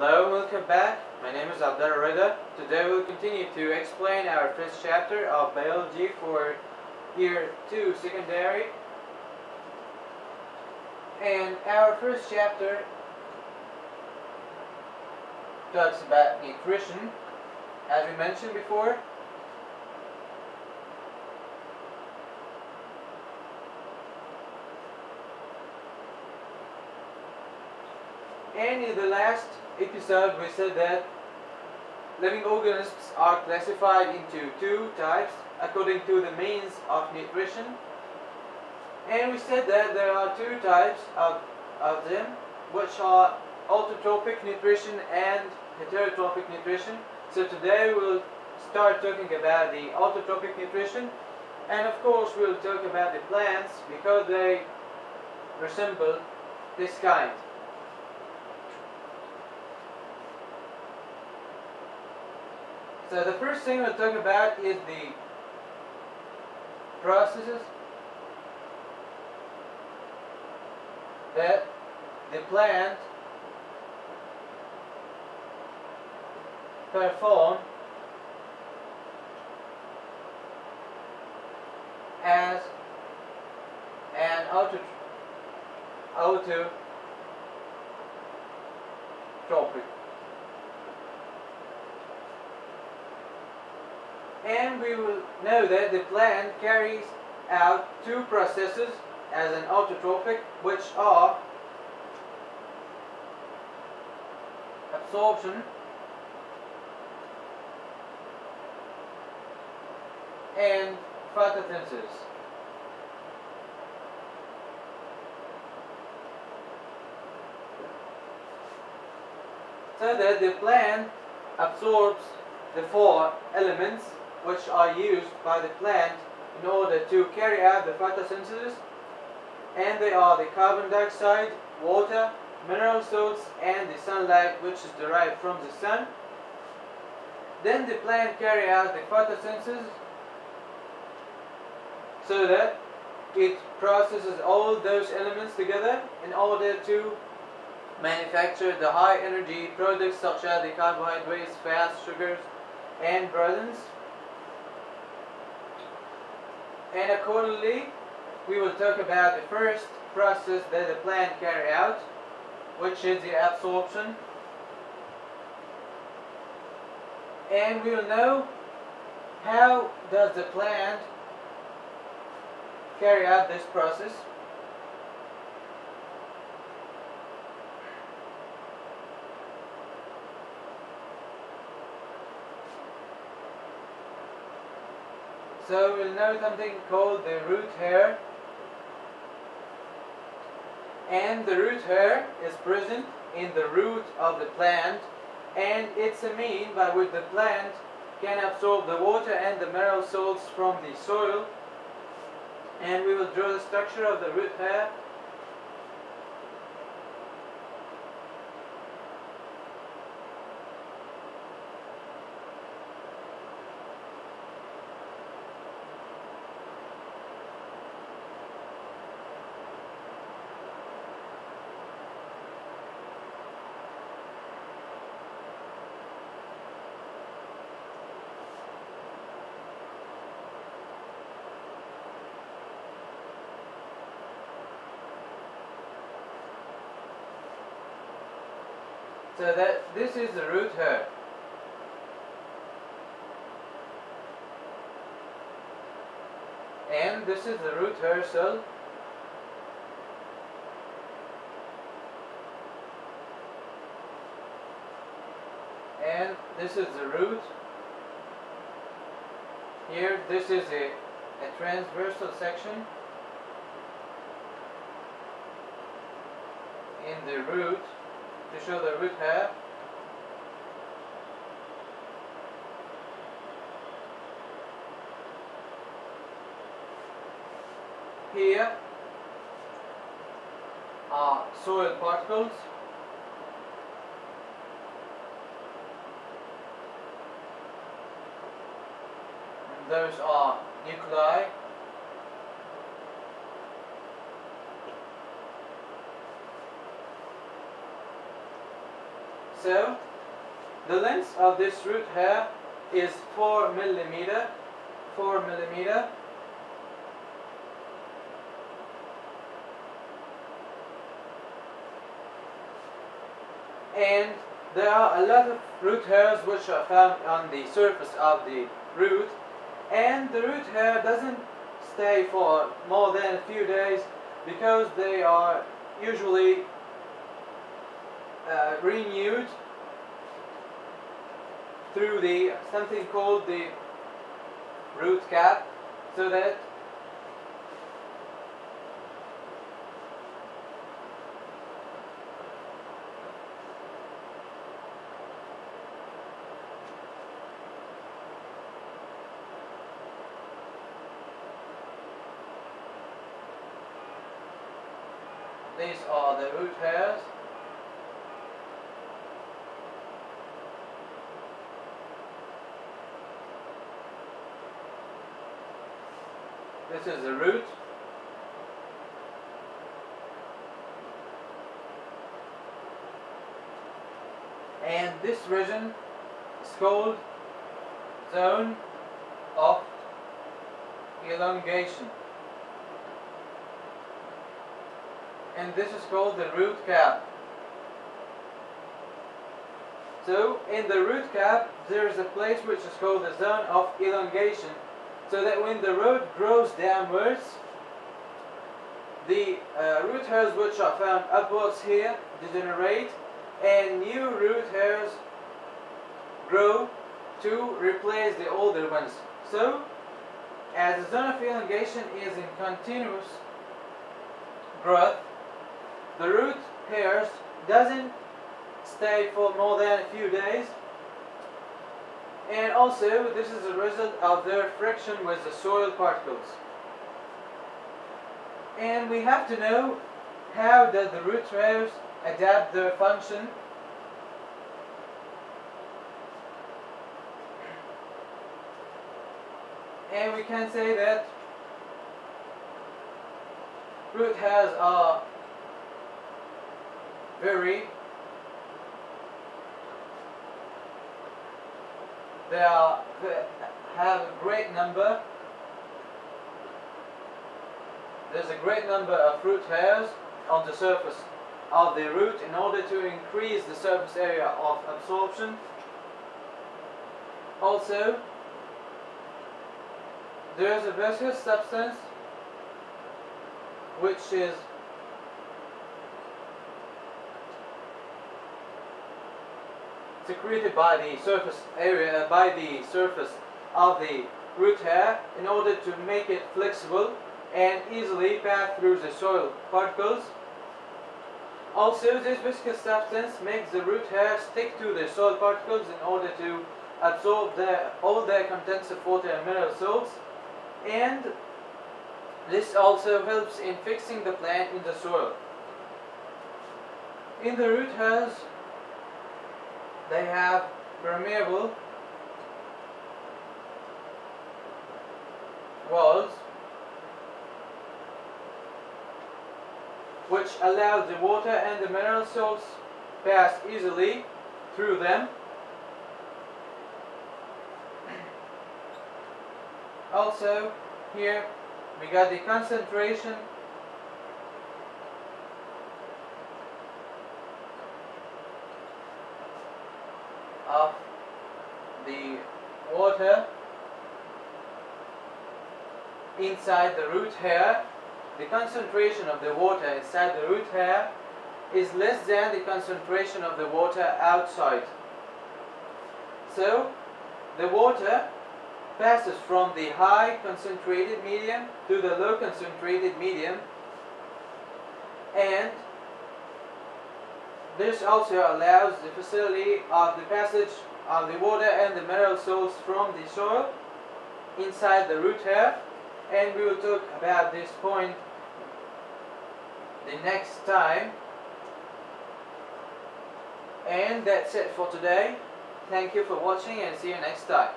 Hello and welcome back. My name is Abdallah Reda. Today we'll continue to explain our first chapter of biology for year 2 secondary. And our first chapter talks about nutrition, as we mentioned before. And in the last episode we said that living organisms are classified into two types according to the means of nutrition. And we said that there are two types of them, which are autotrophic nutrition and heterotrophic nutrition. So today we'll start talking about the autotrophic nutrition, and of course we'll talk about the plants because they resemble this kind. So the first thing we'll talk about is the processes that the plant perform as an autotrophic. And we will know that the plant carries out two processes as an autotrophic, which are absorption and photosynthesis. So that the plant absorbs the four elements which are used by the plant in order to carry out the photosynthesis, and they are the carbon dioxide, water, mineral salts, and the sunlight, which is derived from the sun. Then the plant carry out the photosynthesis so that it processes all those elements together in order to manufacture the high energy products such as the carbohydrates, fats, sugars, and proteins. And accordingly, we will talk about the first process that the plant carry out, which is the absorption. And we will know how does the plant carry out this process. So we'll know something called the root hair, and the root hair is present in the root of the plant, and it's a mean by which the plant can absorb the water and the mineral salts from the soil. And we will draw the structure of the root hair. So that this is the root hair. And this is the root hair cell. And this is the root. Here this is a transversal section in the root to show the root hair. Here are soil particles, and those are nuclei. So the length of this root hair is 4 millimeter. 4 millimeter. And there are a lot of root hairs which are found on the surface of the root, and the root hair doesn't stay for more than a few days because they are usually renewed through the something called the root cap, so that these are the root hairs. This is the root. And this region is called zone of elongation. And this is called the root cap. So in the root cap there is a place which is called the zone of elongation, so that when the root grows downwards, the root hairs which are found upwards here degenerate and new root hairs grow to replace the older ones. So as the zone of elongation is in continuous growth, the root hairs doesn't stay for more than a few days, and also this is a result of their friction with the soil particles. And we have to know how does the root hairs adapt their function. And we can say that root hairs are they have a great number. There's a great number of root hairs on the surface of the root in order to increase the surface area of absorption. Also, there's a viscous substance which is secreted by the surface area, by the surface of the root hair, in order to make it flexible and easily pass through the soil particles. Also, this viscous substance makes the root hair stick to the soil particles in order to absorb all their contents of water and mineral salts, and this also helps in fixing the plant in the soil. In the root hairs, they have permeable walls which allow the water and the mineral salts pass easily through them. Also, here we got the concentration of the water inside the root hair. The concentration of the water inside the root hair is less than the concentration of the water outside. So the water passes from the high concentrated medium to the low concentrated medium, and this also allows the facility of the passage of the water and the mineral salts from the soil inside the root hair, and we will talk about this point the next time. And that's it for today. Thank you for watching, and see you next time.